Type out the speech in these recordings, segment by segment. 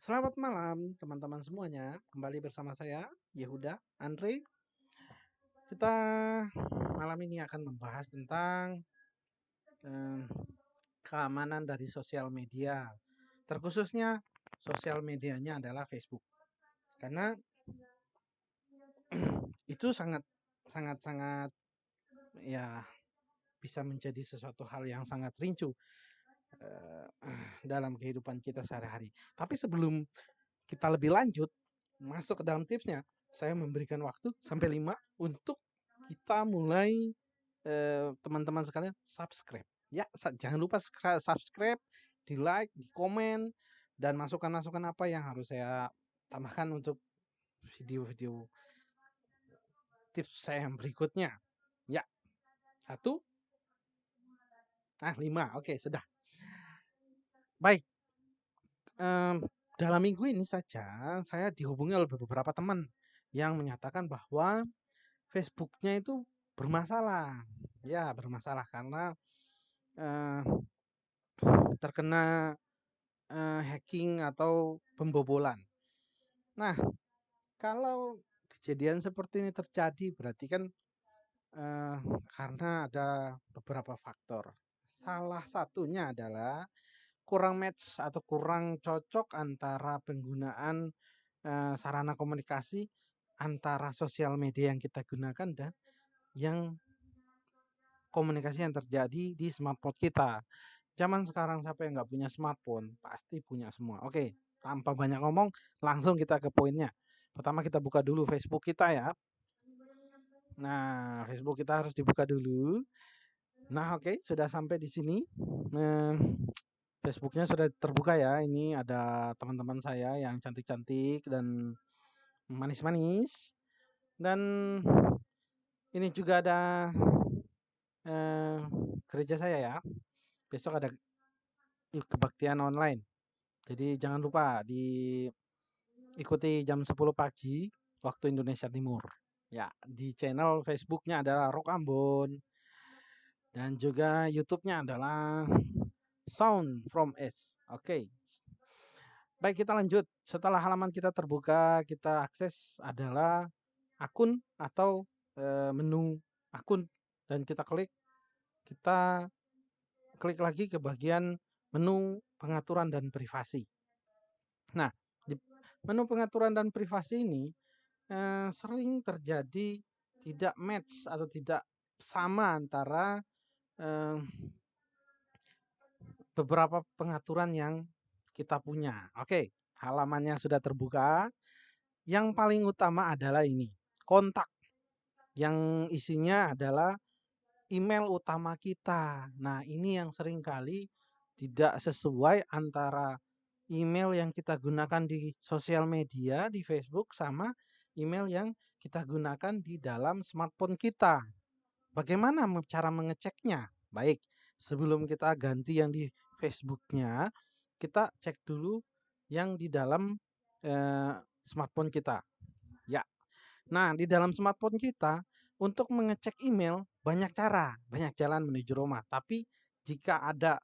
Selamat malam teman-teman semuanya. Kembali bersama saya Yehuda Andre. Kita malam ini akan membahas tentang eh, keamanan dari sosial media. Terkhususnya sosial medianya adalah Facebook. Karena itu sangat sangat sangat ya bisa menjadi sesuatu hal yang sangat rincu eh, dalam kehidupan kita sehari-hari. Tapi sebelum kita lebih lanjut masuk ke dalam tipsnya, saya memberikan waktu sampai 5 untuk kita mulai teman-teman sekalian subscribe. Ya, jangan lupa subscribe, di like, di komen, dan masukan-masukan apa yang harus saya tambahkan untuk video-video tips saya yang berikutnya. Ya, 1, 5. Oke, sudah. Baik, dalam minggu ini saja saya dihubungi oleh beberapa teman yang menyatakan bahwa Facebook-nya itu bermasalah. Ya, bermasalah karena eh, terkena hacking atau pembobolan. Nah, kalau kejadian seperti ini terjadi berarti kan eh, karena ada beberapa faktor. Salah satunya adalah kurang match atau kurang cocok antara penggunaan sarana komunikasi antara sosial media yang kita gunakan dan yang komunikasi yang terjadi di smartphone kita. Zaman sekarang siapa yang nggak punya smartphone? Pasti punya semua. Oke, tanpa banyak ngomong, langsung kita ke poinnya. Pertama kita buka dulu Facebook kita ya. Nah, Facebook kita harus dibuka dulu. Nah, oke, sudah sampai di sini. Nah, Facebooknya sudah terbuka ya. Ini ada teman-teman saya yang cantik-cantik dan manis-manis. Dan ini juga ada eh, gereja saya ya. Besok ada kebaktian online. Jadi jangan lupa diikuti jam 10 pagi waktu Indonesia Timur. Ya, di channel Facebooknya adalah Rock Ambon dan juga YouTube-nya adalah Sound from S. Oke. Baik, kita lanjut. Setelah halaman kita terbuka, kita akses adalah akun atau menu akun dan kita klik lagi ke bagian menu pengaturan dan privasi. Nah, di menu pengaturan dan privasi ini sering terjadi tidak match atau tidak sama antara eh, beberapa pengaturan yang kita punya. Oke, halamannya sudah terbuka. Yang paling utama adalah ini, kontak. Yang isinya adalah email utama kita. Nah, ini yang seringkali tidak sesuai antara email yang kita gunakan di sosial media, di Facebook, sama email yang kita gunakan di dalam smartphone kita. Bagaimana cara mengeceknya? Baik, sebelum kita ganti yang di Facebook-nya, kita cek dulu yang di dalam smartphone kita. Ya, nah di dalam smartphone kita untuk mengecek email banyak cara, banyak jalan menuju Roma. Tapi jika ada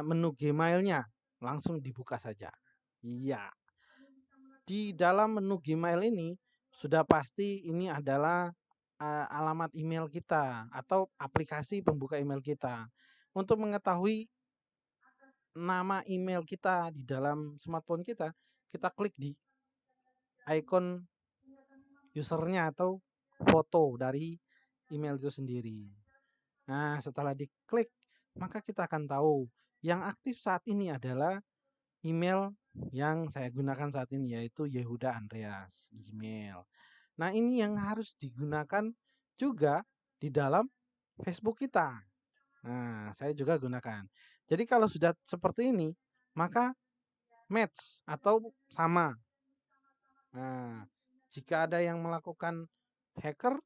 menu Gmail-nya, langsung dibuka saja. Iya, di dalam menu Gmail ini sudah pasti ini adalah alamat email kita atau aplikasi pembuka email kita. Untuk mengetahui nama email kita di dalam smartphone kita, kita klik di icon usernya atau foto dari email itu sendiri. Nah, setelah diklik, maka kita akan tahu yang aktif saat ini adalah email yang saya gunakan saat ini yaitu Yehuda Andreas Gmail. Nah, ini yang harus digunakan juga di dalam Facebook kita. Nah, saya juga gunakan. Jadi kalau sudah seperti ini, maka match atau sama. Nah, jika ada yang melakukan hacker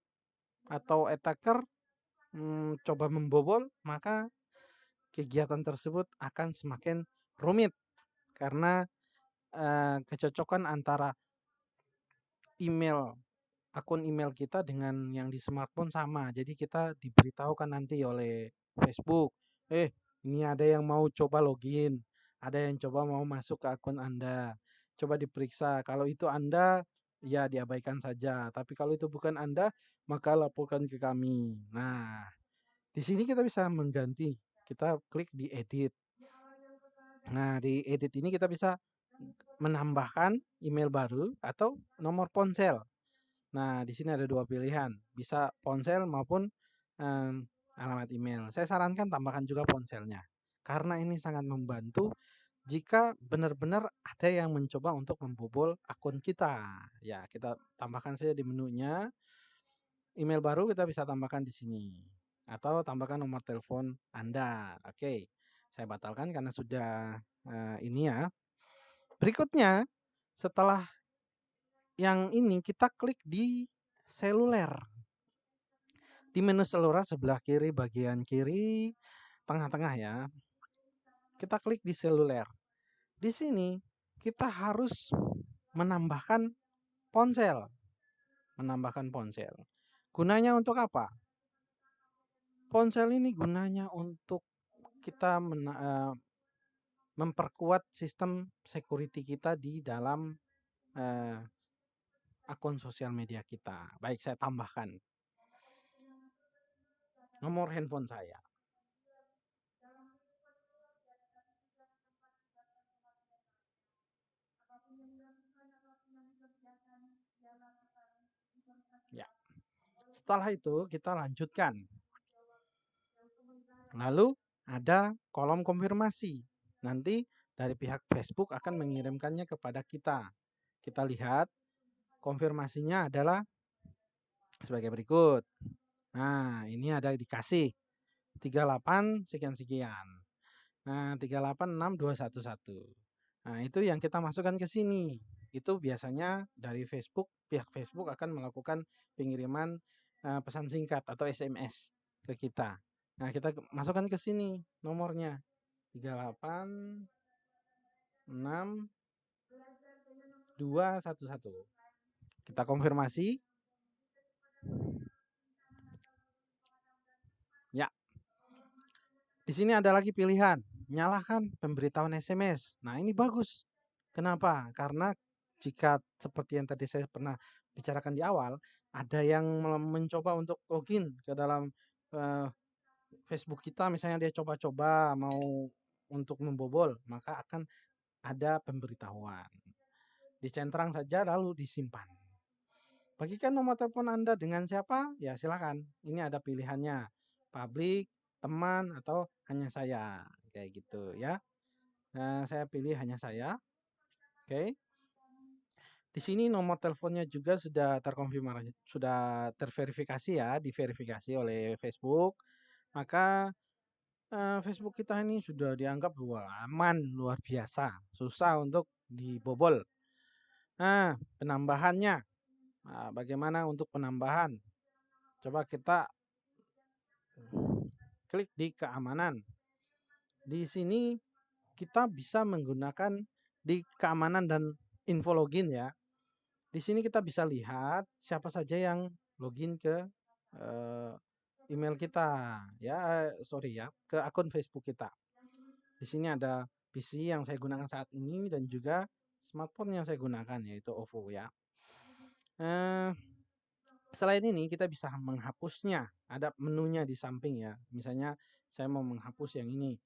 atau attacker coba membobol, maka kegiatan tersebut akan semakin rumit karena kecocokan antara email akun email kita dengan yang di smartphone sama. Jadi kita diberitahukan nanti oleh Facebook, ini ada yang mau coba login, ada yang coba mau masuk ke akun Anda. Coba diperiksa. Kalau itu Anda, ya diabaikan saja. Tapi kalau itu bukan Anda, maka laporkan ke kami. Nah, di sini kita bisa mengganti. Kita klik di edit. Nah, di edit ini kita bisa menambahkan email baru atau nomor ponsel. Nah, di sini ada dua pilihan, bisa ponsel maupun alamat email. Saya sarankan tambahkan juga ponselnya, karena ini sangat membantu jika benar-benar ada yang mencoba untuk membobol akun kita. Ya, kita tambahkan saja di menunya, email baru kita bisa tambahkan di sini. Atau tambahkan nomor telepon Anda. Oke, saya batalkan karena sudah ini ya. Berikutnya, setelah yang ini kita klik di seluler. Di menu seluler sebelah kiri bagian kiri tengah-tengah ya. Kita klik di seluler. Di sini kita harus menambahkan ponsel. Menambahkan ponsel. Gunanya untuk apa? Ponsel ini gunanya untuk kita memperkuat sistem security kita di dalam eh, akun sosial media kita. Baik, saya tambahkan nomor handphone saya. Ya. Setelah itu kita lanjutkan. Lalu ada kolom konfirmasi. Nanti dari pihak Facebook akan mengirimkannya kepada kita. Kita lihat konfirmasinya adalah sebagai berikut. Nah, ini ada dikasih 38 sekian-sekian. Nah, 386.211. Nah, itu yang kita masukkan ke sini. Itu biasanya dari Facebook, pihak Facebook akan melakukan pengiriman pesan singkat atau SMS ke kita. Nah, kita masukkan ke sini nomornya 386.211. Kita konfirmasi. Ya. Di sini ada lagi pilihan, nyalakan pemberitahuan SMS. Nah, ini bagus. Kenapa? Karena jika seperti yang tadi saya pernah bicarakan di awal, ada yang mencoba untuk login ke dalam uh, Facebook kita, misalnya dia coba-coba mau untuk membobol, maka akan ada pemberitahuan. Dicentrang saja lalu disimpan. Bagikan nomor telepon Anda dengan siapa? Ya silakan. Ini ada pilihannya. Publik, teman, atau hanya saya. Kayak gitu ya. Nah, saya pilih hanya saya. Oke. Di sini nomor teleponnya juga sudah terkonfirmasi, sudah terverifikasi ya, diverifikasi oleh Facebook. Maka Facebook kita ini sudah dianggap aman luar biasa, susah untuk dibobol. Nah, penambahannya, bagaimana untuk penambahan? Coba kita klik di keamanan. Di sini kita bisa menggunakan di keamanan dan info login ya. Di sini kita bisa lihat siapa saja yang login ke email kita ya, sorry ya, ke akun Facebook kita. Di sini ada PC yang saya gunakan saat ini dan juga smartphone yang saya gunakan yaitu OVO ya. Selain ini kita bisa menghapusnya. Ada menunya di samping ya. Misalnya saya mau menghapus yang ini.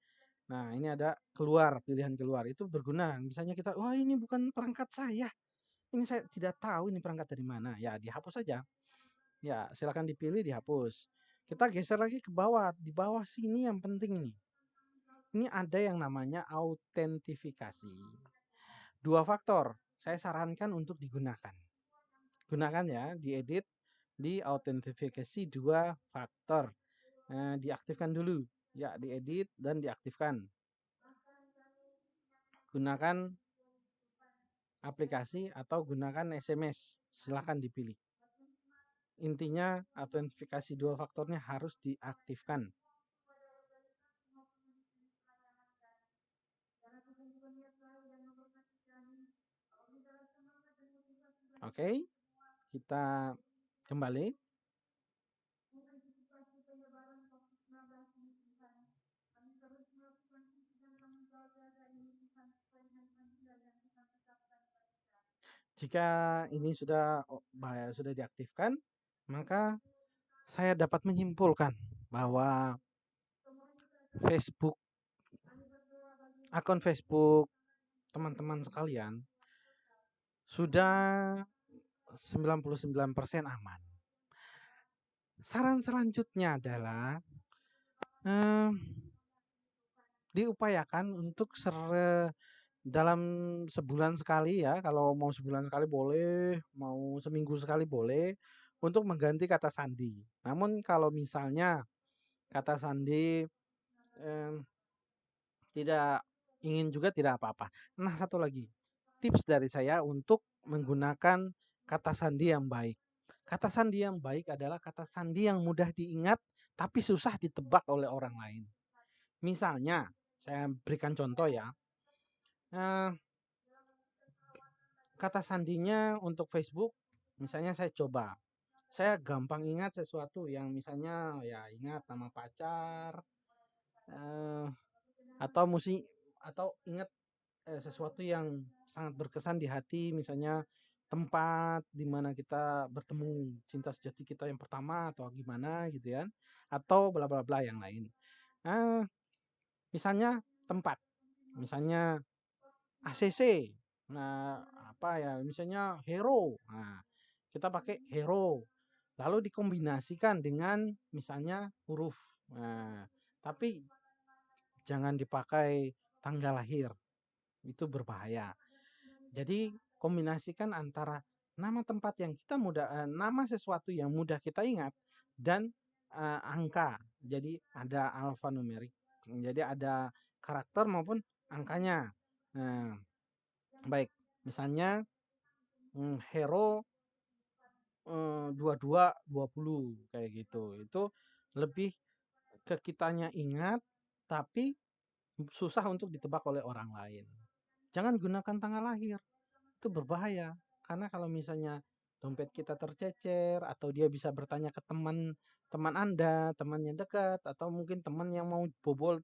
Nah, ini ada keluar, pilihan keluar. Itu berguna. Misalnya kita, wah ini bukan perangkat saya. Ini saya tidak tahu ini perangkat dari mana. Ya, dihapus saja. Ya, silakan dipilih, dihapus. Kita geser lagi ke bawah. Di bawah sini yang penting ini. Ini ada yang namanya autentifikasi. Dua faktor. Saya sarankan untuk digunakan. Gunakan ya, diedit, di autentifikasi dua faktor. Diaktifkan dulu. Ya, diedit dan diaktifkan. Gunakan aplikasi atau gunakan SMS. Silahkan dipilih. Intinya autentifikasi dua faktornya harus diaktifkan. Oke, kita kembali. Jika ini sudah diaktifkan, maka saya dapat menyimpulkan bahwa Facebook, akun Facebook teman-teman sekalian sudah 99% aman. Saran selanjutnya adalah eh, diupayakan untuk dalam sebulan sekali ya, kalau mau sebulan sekali boleh, mau seminggu sekali boleh, untuk mengganti kata sandi. Namun kalau misalnya kata sandi eh, tidak ingin juga tidak apa-apa. Nah, satu lagi, tips dari saya untuk menggunakan kata sandi yang baik. Kata sandi yang baik adalah kata sandi yang mudah diingat tapi susah ditebak oleh orang lain. Misalnya, saya berikan contoh ya. Eh, Kata sandinya untuk Facebook, misalnya saya coba. Saya gampang ingat sesuatu yang misalnya ya ingat nama pacar, eh, atau musik, atau ingat sesuatu yang sangat berkesan di hati, misalnya tempat di mana kita bertemu cinta sejati kita yang pertama atau gimana gitu ya, atau bla bla bla yang lain. Nah, misalnya tempat, misalnya ACC. Nah, apa ya? Misalnya hero. Nah, kita pakai hero. Lalu dikombinasikan dengan misalnya huruf. Nah, tapi jangan dipakai tanggal lahir. Itu berbahaya. Jadi kombinasikan antara nama tempat yang kita nama sesuatu yang mudah kita ingat dan angka. Jadi ada alfanumerik. Jadi ada karakter maupun angkanya. Nah, baik. Misalnya hero 22 20 kayak gitu. Itu lebih ke kitanya ingat tapi susah untuk ditebak oleh orang lain. Jangan gunakan tanggal lahir. Itu berbahaya karena kalau misalnya dompet kita tercecer atau dia bisa bertanya ke teman Anda, teman yang dekat atau mungkin teman yang mau bobol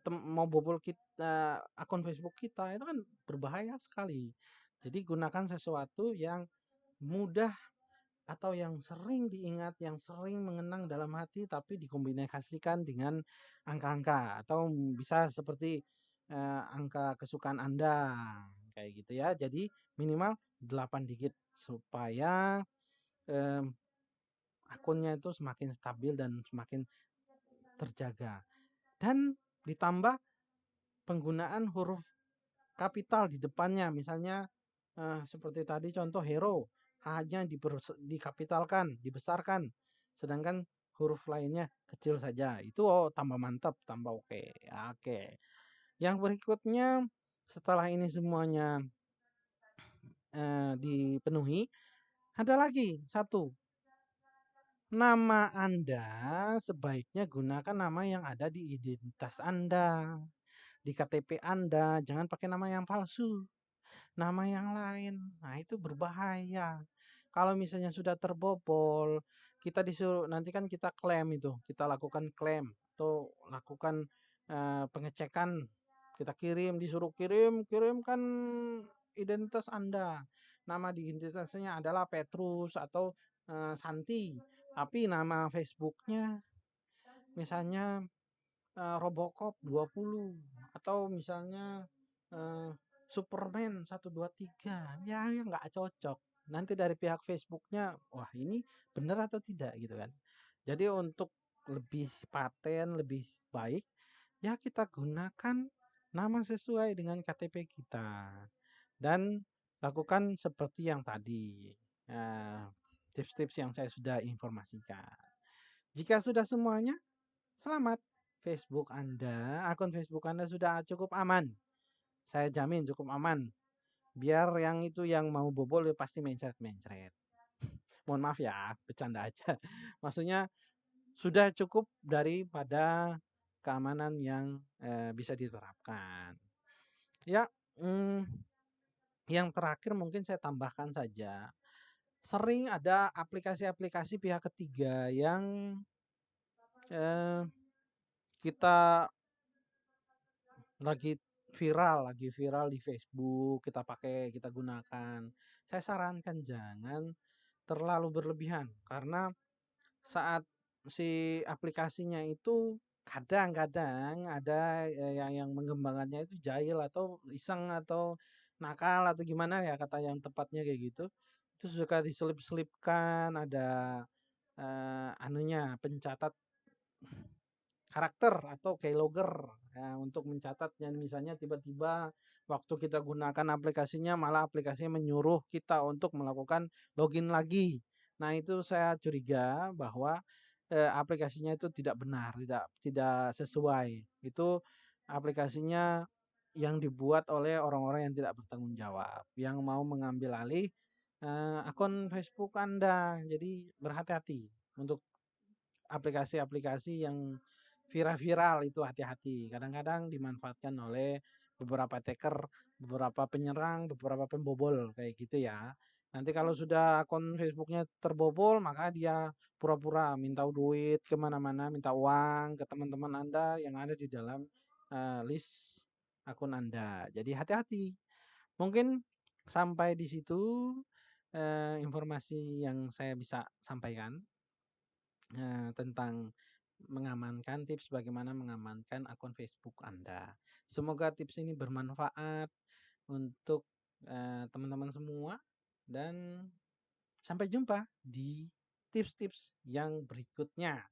mau bobol kita akun Facebook kita itu kan berbahaya sekali. Jadi gunakan sesuatu yang mudah atau yang sering diingat, yang sering mengenang dalam hati tapi dikombinasikan dengan angka-angka atau bisa seperti angka kesukaan Anda kayak gitu ya. Jadi minimal 8 digit supaya eh, akunnya itu semakin stabil dan semakin terjaga. Dan ditambah penggunaan huruf kapital di depannya, misalnya seperti tadi contoh hero, H-nya dikapitalkan, dibesarkan, sedangkan huruf lainnya kecil saja. Itu tambah mantap, tambah oke. Oke. Yang berikutnya setelah ini semuanya dipenuhi, ada lagi satu. Nama Anda sebaiknya gunakan nama yang ada di identitas Anda, di KTP Anda. Jangan pakai nama yang palsu, nama yang lain. Nah, itu berbahaya. Kalau misalnya sudah terbobol, kita disuruh nanti kan kita klaim itu, kita lakukan klaim atau lakukan pengecekan, kita disuruh kirimkan identitas Anda. Nama di identitasnya adalah Petrus atau Santi, tapi nama Facebooknya misalnya Robocop 20 atau misalnya eh, Superman 123 ya nggak cocok. Nanti dari pihak Facebooknya, wah ini benar atau tidak gitu kan. Jadi untuk lebih paten, lebih baik, ya kita gunakan nama sesuai dengan KTP kita. Dan lakukan seperti yang tadi. Tips-tips yang saya sudah informasikan. Jika sudah semuanya, selamat. Akun Facebook Anda sudah cukup aman. Saya jamin cukup aman. Biar yang itu yang mau bobol ya pasti mencret-mencret. Mohon maaf ya, bercanda aja. Maksudnya sudah cukup daripada keamanan yang bisa diterapkan. Ya, yang terakhir mungkin saya tambahkan saja. Sering ada aplikasi-aplikasi pihak ketiga yang eh, kita lagi lagi viral di Facebook, kita pakai, kita gunakan. Saya sarankan jangan terlalu berlebihan karena saat si aplikasinya itu kadang-kadang ada yang mengembangkannya itu jahil atau iseng atau nakal atau gimana ya kata yang tepatnya kayak gitu. Itu suka diselip-selipkan ada anunya pencatat karakter atau keylogger ya, untuk mencatatnya misalnya tiba-tiba waktu kita gunakan aplikasinya malah aplikasinya menyuruh kita untuk melakukan login lagi. Nah, itu saya curiga bahwa aplikasinya itu tidak benar, tidak tidak sesuai. Itu aplikasinya yang dibuat oleh orang-orang yang tidak bertanggung jawab, yang mau mengambil alih akun Facebook Anda. Jadi berhati-hati untuk aplikasi-aplikasi yang viral-viral itu hati-hati. Kadang-kadang dimanfaatkan oleh beberapa hacker, beberapa penyerang, beberapa pembobol kayak gitu ya. Nanti kalau sudah akun Facebooknya terbobol, maka dia pura-pura minta duit kemana-mana, minta uang ke teman-teman Anda yang ada di dalam list akun Anda. Jadi hati-hati. Mungkin sampai di situ informasi yang saya bisa sampaikan tentang mengamankan tips bagaimana mengamankan akun Facebook Anda. Semoga tips ini bermanfaat untuk teman-teman semua dan sampai jumpa di tips-tips yang berikutnya.